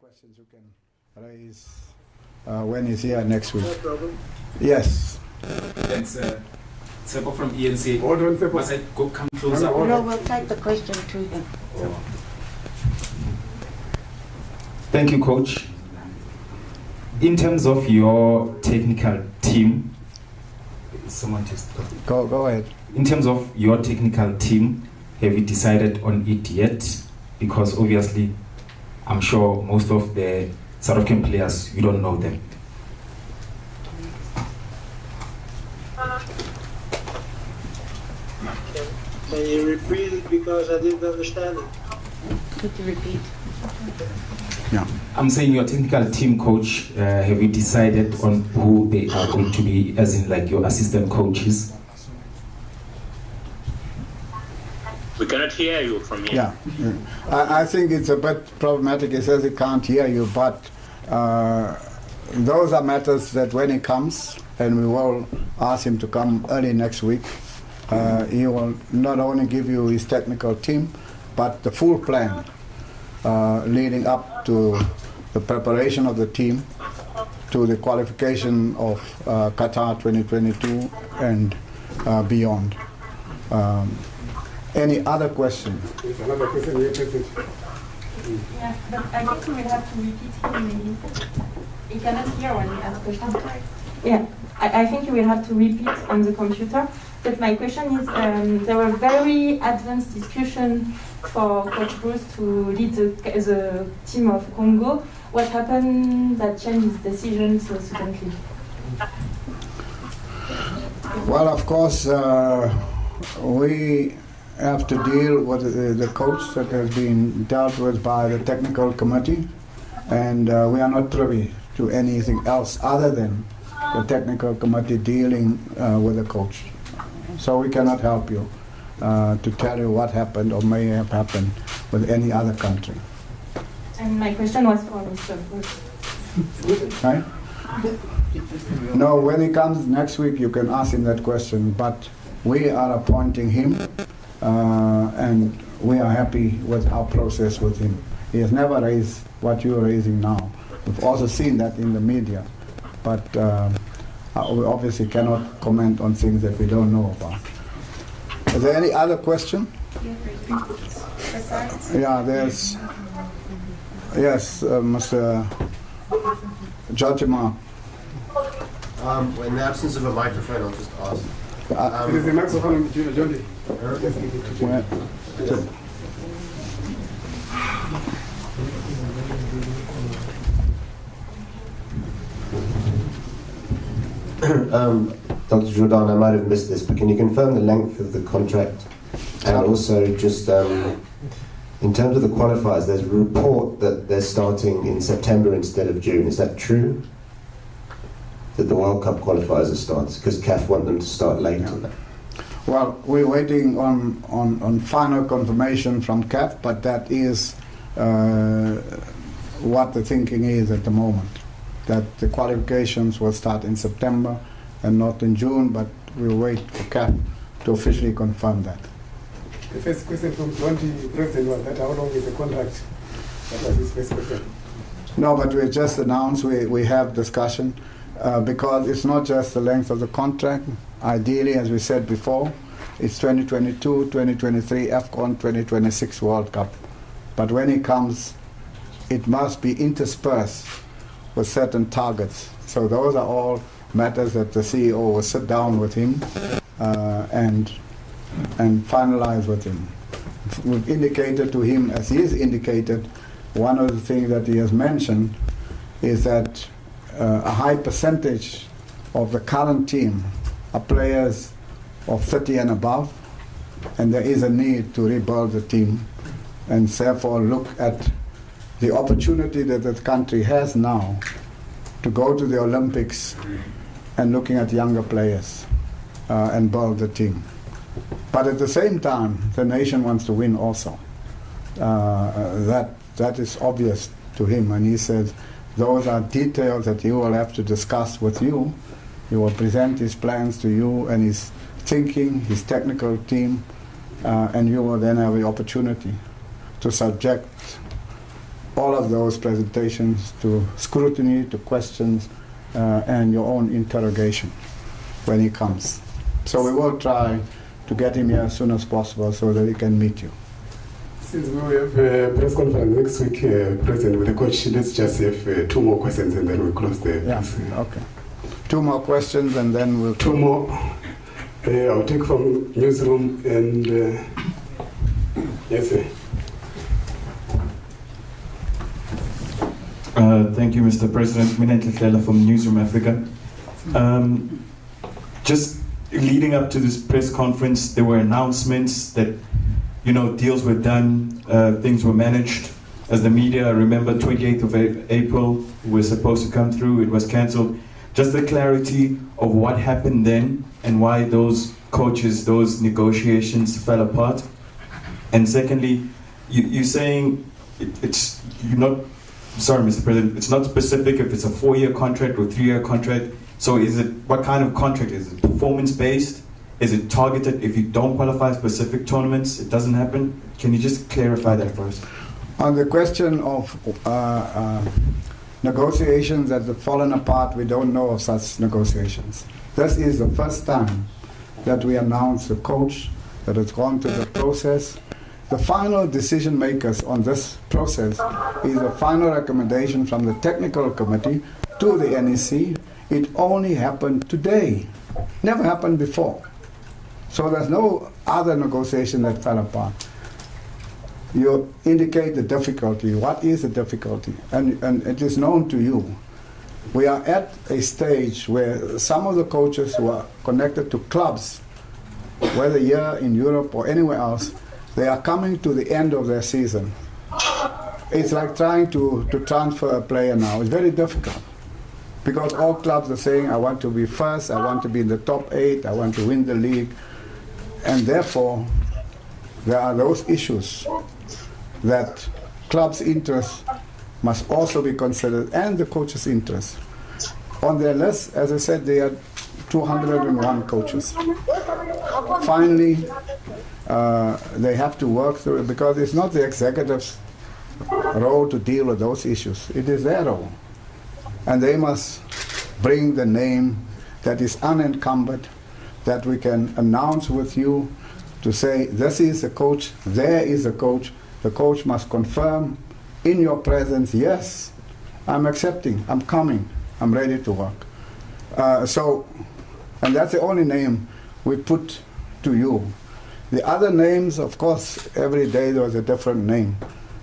Speaker 5: questions you can raise when he's here next week.
Speaker 6: No problem.
Speaker 5: Yes.
Speaker 7: Thanks, Safa from ENC.
Speaker 6: Hold on, Safa.
Speaker 7: Must I go come closer?
Speaker 6: No,
Speaker 8: we'll take the question to him.
Speaker 7: Thank you, Coach. In terms of your technical team, someone just
Speaker 5: Go ahead.
Speaker 7: In terms of your technical team, have you decided on it yet? Because obviously, I'm sure most of the South African players, you don't know them.
Speaker 6: Can you repeat it because I didn't understand it?
Speaker 8: Could you repeat?
Speaker 5: Yeah.
Speaker 7: I'm saying your technical team, Coach, have you decided on who they are going to be, as in like your assistant coaches?
Speaker 9: We cannot hear you from here.
Speaker 5: Yeah. I think it's a bit problematic. He says he can't hear you, but those are matters that when he comes, and we will ask him to come early next week, he will not only give you his technical team, but the full plan leading up to the preparation of the team, to the qualification of Qatar 2022 and beyond. Any other question?
Speaker 6: There's another question here, President.
Speaker 10: Yeah, but I think we will have to repeat him maybe. He cannot hear when we ask questions. Yeah, I think you will have to repeat on the computer. But my question is, there were very advanced discussions for Coach Bruce to lead the team of Congo. What happened that changed his decision so suddenly?
Speaker 5: Well, of course, we have to deal with the coach that has been dealt with by the technical committee, and we are not privy to anything else other than the technical committee dealing with the coach. So we cannot help you to tell you what happened or may have happened with any other country.
Speaker 10: And my question was for Mr. Bruce.
Speaker 5: Right? No, when he comes next week, you can ask him that question, but we are appointing him, and we are happy with our process with him. He has never raised what you are raising now. We've also seen that in the media, but we obviously cannot comment on things that we don't know about. Is there any other question? Yeah, there's. Yes, Mr. Jajima.
Speaker 11: In the absence of a microphone, I'll just ask.
Speaker 6: There's a microphone, Johnny.
Speaker 11: Dr. Jordan, I might have missed this, but can you confirm the length of the contract? And also just in terms of the qualifiers, there's a report that they're starting in September instead of June. Is that true? That the World Cup qualifiers are starting? Because CAF want them to start later.
Speaker 5: Yeah. Well, we're waiting on final confirmation from CAF, but that is what the thinking is at the moment. That the qualifications will start in September and not in June, but we'll wait for CAF to officially confirm that.
Speaker 6: The first question from the President was that how long is the contract? That was his first question.
Speaker 5: No, but we just announced we have discussion because it's not just the length of the contract. Ideally, as we said before, it's 2022, 2023 AFCON, 2026 World Cup. But when it comes, it must be interspersed with certain targets. So those are all matters that the CEO will sit down with him and finalize with him. We've indicated to him, as he has indicated, one of the things that he has mentioned is that a high percentage of the current team are players of 30 and above, and there is a need to rebuild the team and therefore look at the opportunity that the country has now to go to the Olympics and looking at younger players and build the team. But at the same time, the nation wants to win also. That is obvious to him, and he says those are details that he will have to discuss with you. He will present his plans to you and his thinking, his technical team, and you will then have the opportunity to subject all of those presentations to scrutiny, to questions, and your own interrogation when he comes. So we will try to get him here as soon as possible so that he can meet you.
Speaker 6: Since we have a press conference next week, President, with the coach, let's just have 2 more questions and then we'll close the...
Speaker 5: Yeah, okay. 2 more questions and then we'll...
Speaker 6: 2 more. I'll take from newsroom and... yes, sir.
Speaker 12: Thank you, Mr. President. Minentle Hlela from Newsroom Africa. Just leading up to this press conference, there were announcements that, you know, deals were done, things were managed. As the media, I remember 28th of April was supposed to come through, it was cancelled. Just the clarity of what happened then and why those coaches, those negotiations fell apart. And secondly, you're saying you're not, sorry, Mr. President, it's not specific if it's a 4-year contract or 3-year contract. So is it, what kind of contract is it? Performance-based? Is it targeted if you don't qualify specific tournaments, it doesn't happen? Can you just clarify that for us?
Speaker 5: On the question of negotiations that have fallen apart, we don't know of such negotiations. This is the first time that we announce a coach that has gone through the process. The final decision makers on this process is a final recommendation from the technical committee to the NEC. It only happened today, never happened before. So there's no other negotiation that fell apart. You indicate the difficulty. What is the difficulty? And it is known to you. We are at a stage where some of the coaches who are connected to clubs, whether here in Europe or anywhere else, they are coming to the end of their season. It's like trying to transfer a player now. It's very difficult. Because all clubs are saying, I want to be first, I want to be in the top 8, I want to win the league. And therefore, there are those issues that clubs' interests must also be considered, and the coaches' interests. On their list, as I said, they are 201 coaches. Finally, they have to work through it because it's not the executive's role to deal with those issues. It is their role. And they must bring the name that is unencumbered, that we can announce with you to say, this is a coach, there is a coach. The coach must confirm in your presence, yes, I'm accepting, I'm coming, I'm ready to work. And that's the only name we put to you. The other names, of course, every day there was a different name.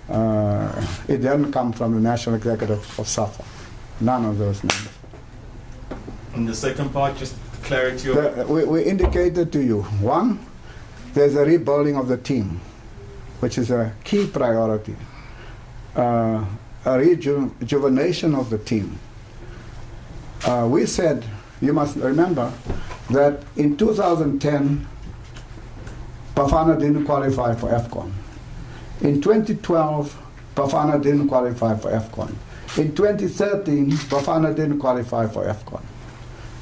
Speaker 5: It didn't come from the National Executive of Safa. None of those names.
Speaker 12: And the second part, just clarity
Speaker 5: we indicated to you, 1, there's a rebuilding of the team, which is a key priority. A rejuvenation of the team. We said, you must remember, that in 2010, Bafana didn't qualify for AFCON. In 2012, Bafana didn't qualify for AFCON. In 2013, Bafana didn't qualify for AFCON.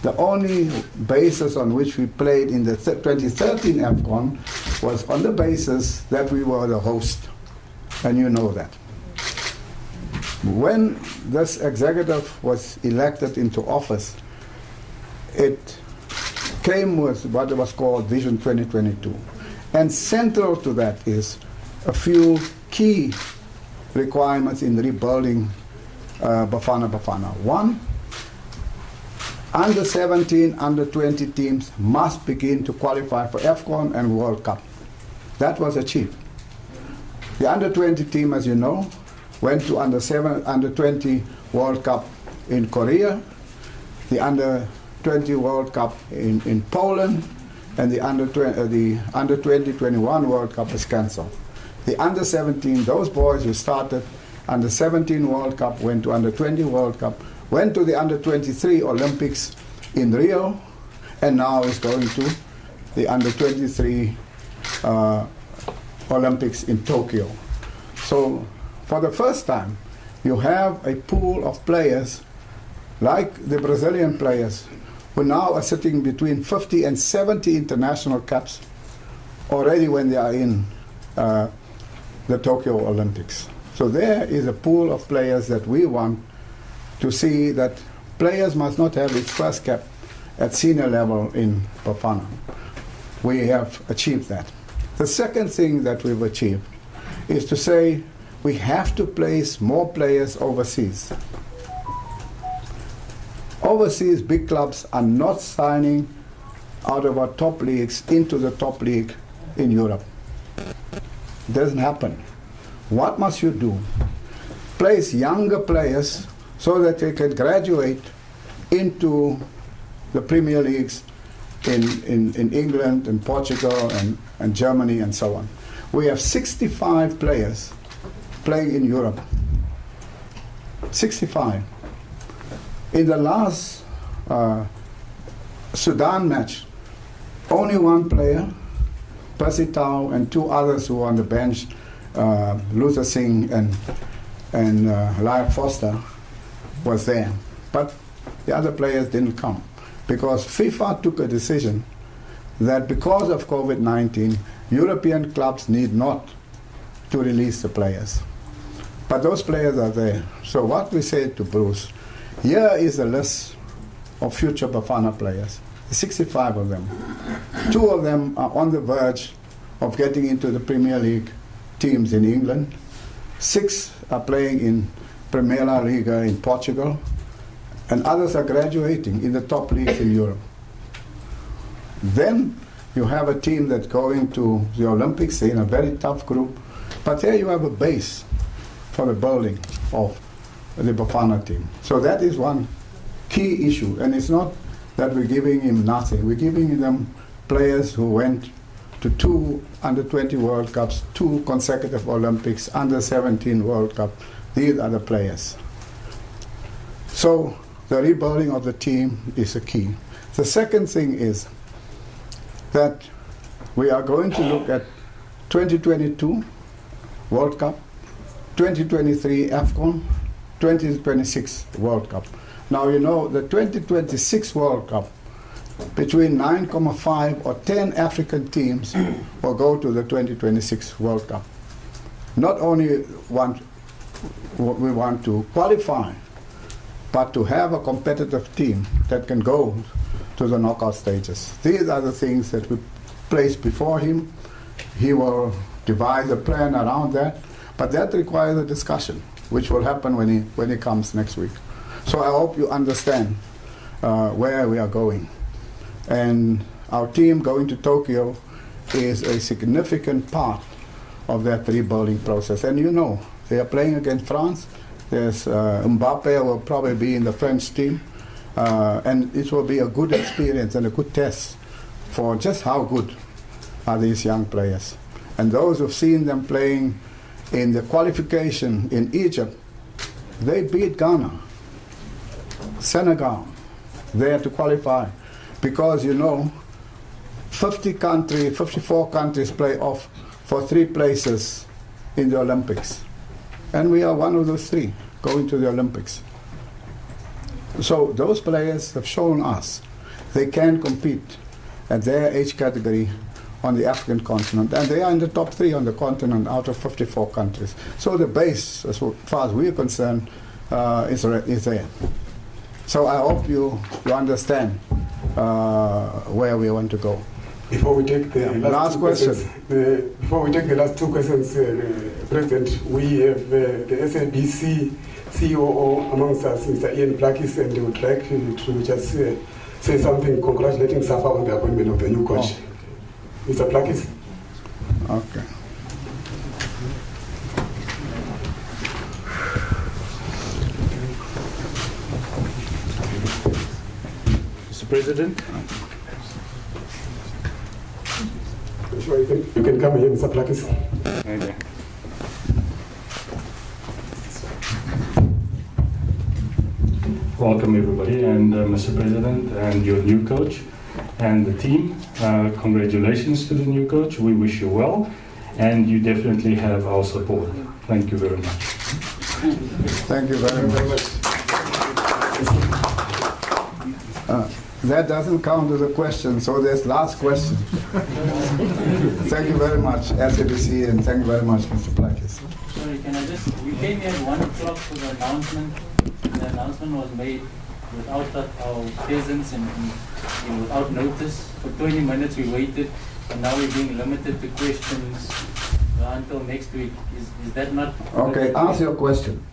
Speaker 5: The only basis on which we played in the 2013 AFCON was on the basis that we were the host, and you know that. When this executive was elected into office, it came with what was called Vision 2022. And central to that is a few key requirements in rebuilding Bafana Bafana. 1, under 17, under 20 teams must begin to qualify for AFCON and World Cup. That was achieved. The under 20 team, as you know, went to under 20 World Cup in Korea, the under 20 World Cup in Poland, and the under 2021 World Cup is cancelled. The under 17, those boys who started under 17 World Cup, went to under 20 World Cup, went to the under 23 Olympics in Rio, and now is going to the under 23 Olympics in Tokyo. So for the first time, you have a pool of players like the Brazilian players who now are sitting between 50 and 70 international caps already when they are in the Tokyo Olympics. So there is a pool of players that we want to see, that players must not have its first cap at senior level in Bafana. We have achieved that. The second thing that we've achieved is to say we have to place more players overseas. Overseas big clubs are not signing out of our top leagues into the top league in Europe. It doesn't happen. What must you do? Place younger players so that they can graduate into the Premier Leagues in England and Portugal and Germany and so on. We have 65 players playing in Europe. 65. In the last Sudan match, only one player, Percy Tau, and two others who were on the bench, Luther Singh and Lyle Foster, was there. But the other players didn't come because FIFA took a decision that because of COVID-19, European clubs need not to release the players. But those players are there. So what we said to Bruce, here is a list of future Bafana players, 65 of them. 2 of them are on the verge of getting into the Premier League teams in England. 6 are playing in Primeira Liga in Portugal. And others are graduating in the top leagues in Europe. Then you have a team that's going to the Olympics in a very tough group. But there you have a base for the building of the Bafana team. So that is one key issue. And it's not that we're giving him nothing. We're giving them players who went to 2 under-20 World Cups, 2 consecutive Olympics, under-17 World Cup. These are the players. So the rebuilding of the team is a key. The second thing is that we are going to look at 2022 World Cup, 2023 AFCON, 2026 World Cup. Now you know the 2026 World Cup, between 9,5 or 10 African teams will go to the 2026 World Cup. Not only we want to qualify, but to have a competitive team that can go to the knockout stages. These are the things that we place before him. He will devise a plan around that, but that requires a discussion, which will happen when he comes next week. So I hope you understand where we are going. And our team going to Tokyo is a significant part of that rebuilding process. And you know, they are playing against France. There's Mbappe will probably be in the French team. And it will be a good experience and a good test for just how good are these young players. And those who've seen them playing in the qualification in Egypt, they beat Ghana, Senegal, there to qualify. Because, you know, 54 countries play off for 3 places in the Olympics. And we are one of those 3 going to the Olympics. So those players have shown us they can compete at their age category on the African continent. And they are in the top 3 on the continent out of 54 countries. So the base, as far as we're concerned, is there. So I hope you understand where we want to go.
Speaker 6: Before we take the
Speaker 5: last question.
Speaker 6: Before we take the last 2 questions, President, we have the SABC COO amongst us, Mr. Ian Plakis, and they would like to just say something congratulating Safa on the appointment of the new coach. Oh. Mr. Plakis.
Speaker 5: Okay.
Speaker 13: Mr. President.
Speaker 6: Sure, you can come here, Mr. Plakis.
Speaker 13: Okay. Welcome everybody, and Mr. President and your new coach and the team. Congratulations to the new coach. We wish you well, and you definitely have our support. Thank you very much.
Speaker 5: Thank you very much. That doesn't count as a question, so there's last question. Thank you very much, SABC, and thank you very much, Mr. Plakis.
Speaker 14: Sorry, can I just, we came here at 1 o'clock for the announcement. The announcement was made without our presence and without notice. For 20 minutes we waited, and now we're being limited to questions until next week. Is that not...
Speaker 5: Okay, ask your question.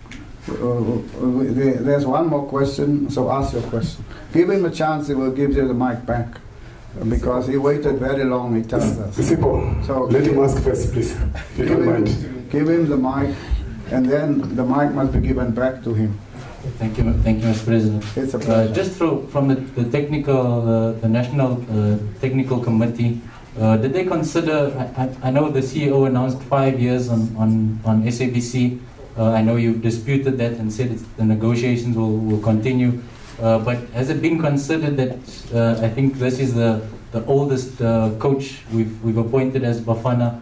Speaker 5: There's one more question, so ask your question. Give him a chance, he will give you the mic back. Because he waited very long, he tells us.
Speaker 6: So let him ask first, please. If you don't mind.
Speaker 5: Give him the mic, and then the mic must be given back to him.
Speaker 14: Thank you, Mr. President.
Speaker 5: It's a pleasure.
Speaker 14: Just from the technical, the National Technical Committee, did they consider, I know the CEO announced 5 years on SABC. I know you've disputed that and said the negotiations will continue. But has it been considered that I think this is the oldest coach we've appointed as Bafana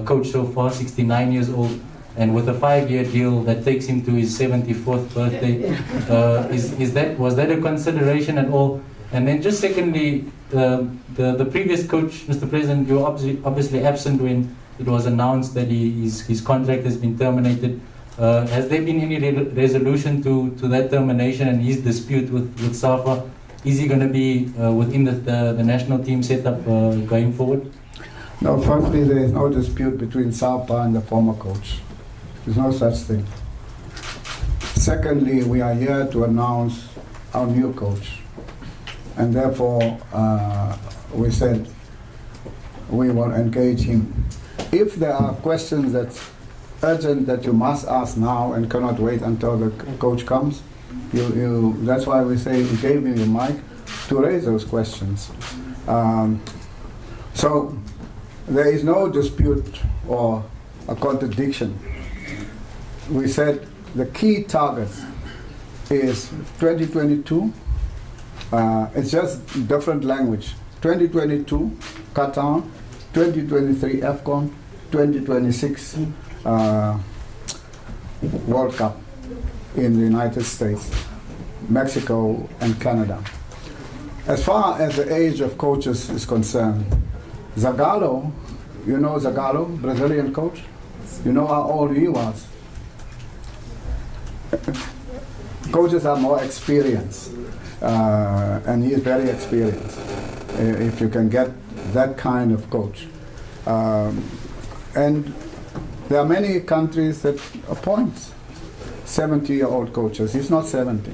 Speaker 14: coach so far, 69 years old, and with a 5-year deal that takes him to his 74th birthday, was that a consideration at all? And then just secondly, the previous coach, Mr. President, you were obviously absent when it was announced that his contract has been terminated. Has there been any resolution to that termination and his dispute with Safa? Is he going to be within the national team setup going forward?
Speaker 5: No, firstly, there is no dispute between Safa and the former coach. There's no such thing. Secondly, we are here to announce our new coach. And therefore, we said we will engage him. If there are questions that's urgent that you must ask now and cannot wait until the coach comes, that's why we say we gave him the mic to raise those questions. So there is no dispute or a contradiction. We said the key target is 2022. It's just different language. 2022 Qatar, 2023 AFCON, 2026 World Cup in the United States, Mexico, and Canada. As far as the age of coaches is concerned, Zagallo, you know Zagallo, Brazilian coach? You know how old he was? Coaches are more experienced, and he is very experienced, if you can get that kind of coach. And there are many countries that appoint 70-year-old coaches. He's not 70.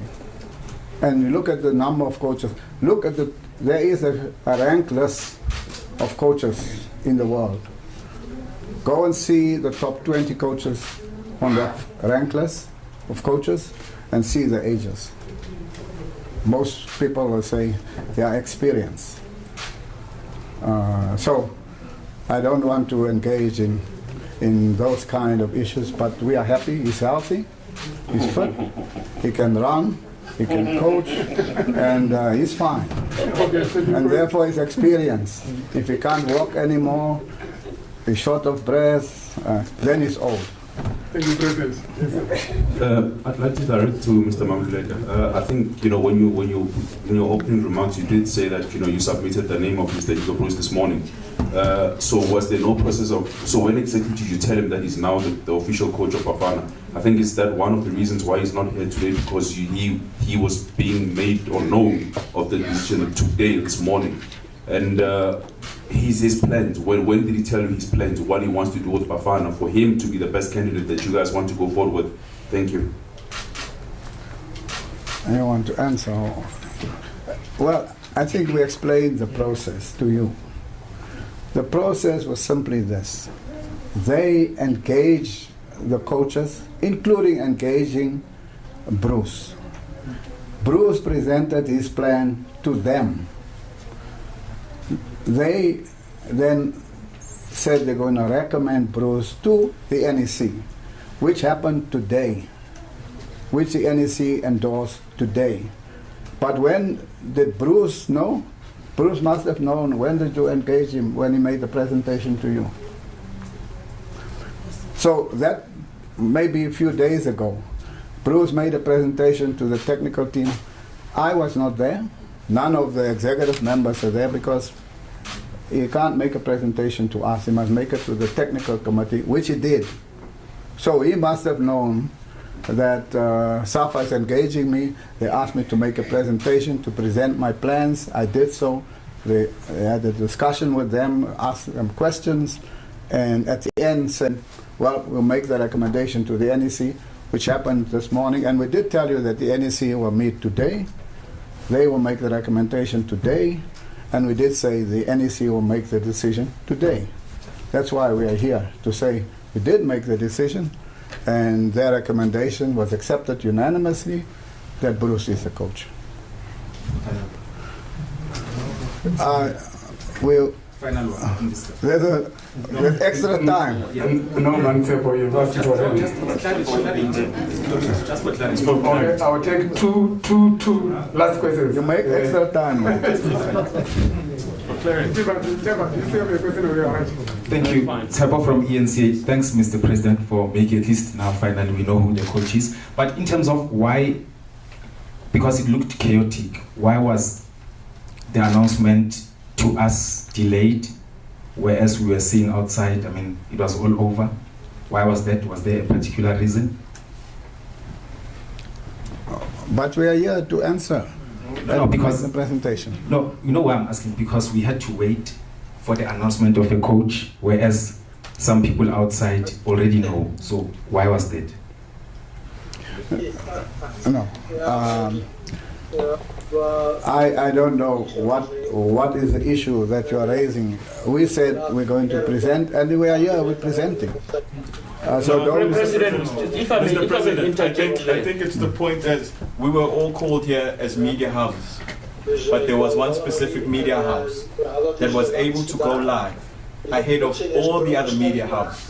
Speaker 5: And you look at the number of coaches. There is a rank list of coaches in the world. Go and see the top 20 coaches on that rank list of coaches and see the ages. Most people will say they are experienced. So I don't want to engage in those kind of issues, but we are happy. He's healthy, he's fit, he can run, he can coach, and he's fine. And therefore he's experienced. If he can't walk anymore, he's short of breath, then he's old.
Speaker 6: Thank you, President.
Speaker 15: I'd like to direct to Mr. Mamuleka. I think when you in your opening remarks you did say that you submitted the name of Mr. Hugo Bruce this morning. So was there no process of? So when exactly did you tell him that he's now the official coach of Bafana? I think is that one of the reasons why he's not here today, because he was being made or known of the decision today this morning, and his plans. When did he tell you his plans? What he wants to do with Bafana for him to be the best candidate that you guys want to go forward with? Thank you.
Speaker 5: I want to answer. Well, I think we explained the process to you. The process was simply this. They engaged the coaches, including engaging Bruce. Bruce presented his plan to them. They then said they're going to recommend Bruce to the NEC, which happened today, which the NEC endorsed today. But when did Bruce know? Bruce must have known. When did you engage him? When he made the presentation to you. So that maybe a few days ago, Bruce made a presentation to the technical team. I was not there. None of the executive members are there because he can't make a presentation to us. He must make it to the technical committee, which he did. So he must have known that Safa is engaging me. They asked me to make a presentation to present my plans. I did so. They had a discussion with them, asked them questions, and at the end said, well, we'll make the recommendation to the NEC, which happened this morning. And we did tell you that the NEC will meet today. They will make the recommendation today. And we did say the NEC will make the decision today. That's why we are here, to say we did make the decision, and their recommendation was accepted unanimously that Bruce is the coach. We'll
Speaker 15: Final one.
Speaker 5: There's extra time.
Speaker 6: No man for you. Just for clarity. I will take two last questions.
Speaker 5: You make extra time.
Speaker 7: Thank you. Safa from ENC. Thanks, Mr. President, for making at least now finally we know who the coach is. But in terms of why, because it looked chaotic, why was the announcement to us delayed, whereas we were seeing outside, I mean, it was all over? Why was that? Was there a particular reason?
Speaker 5: But we are here to answer.
Speaker 7: No, because
Speaker 5: the presentation.
Speaker 7: No, you know why I'm asking? Because we had to wait for the announcement of a coach, whereas some people outside already know. So why was that?
Speaker 5: No. I don't know what is the issue that you are raising. We said we're going to present, and we are here, we're presenting. So don't.
Speaker 16: President, if I may,
Speaker 17: Mr. President, I think it's the point that we were all called here as media houses, but there was one specific media house that was able to go live ahead of all the other media houses,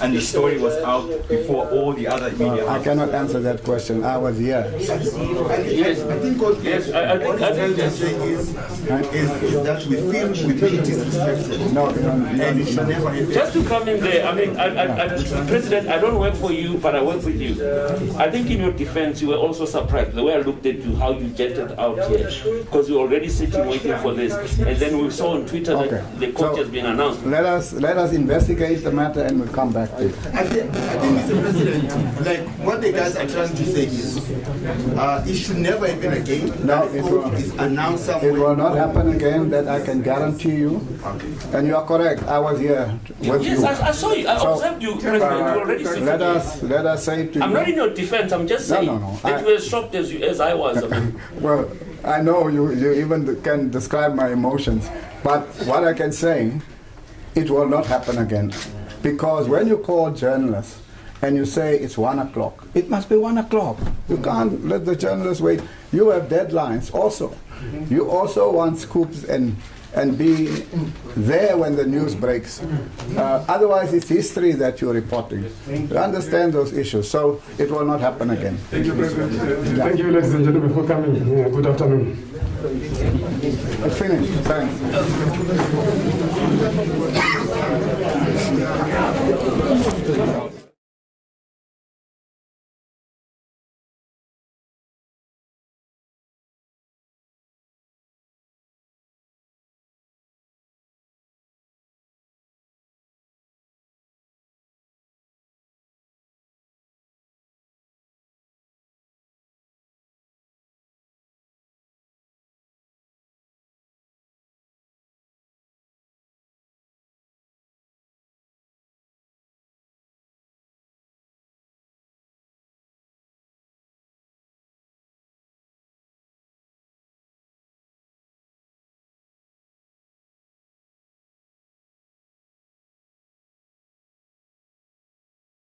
Speaker 17: and the story was out before all the other media houses.
Speaker 5: I cannot answer that question. I was here.
Speaker 16: Yes, I think what you're saying is that we feel it is restricted.
Speaker 5: No,
Speaker 16: and it should never happen.
Speaker 17: Just to come in there, I mean, President, I don't work for you, but I work with you. I think in your defense, you were also surprised the way I looked at you, how you jetted out here, because you were already sitting waiting for this, and then we saw on Twitter that the coach has been announced.
Speaker 5: Let us investigate the matter and we'll come back to it.
Speaker 16: I think, Mr. President, like what the guys are trying to say is, it should never happen again.
Speaker 5: No, it will not happen again, that I can guarantee you. Okay. And you are correct, I was here with you.
Speaker 17: Yes, I saw you, I observed you, President, you already sitting
Speaker 5: let us say to you.
Speaker 17: I'm not in your defense, I'm just saying that you were shocked as I was. I mean.
Speaker 5: Well, I know you even can describe my emotions, but what I can say, it will not happen again. Because when you call journalists and you say it's 1 o'clock, it must be 1 o'clock. You can't let the journalists wait. You have deadlines also. You also want scoops and be there when the news breaks. Otherwise, it's history that you're reporting. You understand those issues, so it will not happen again.
Speaker 6: Thank you, President. Thank you, ladies and gentlemen, for coming. Good afternoon.
Speaker 5: It's finished. Thanks.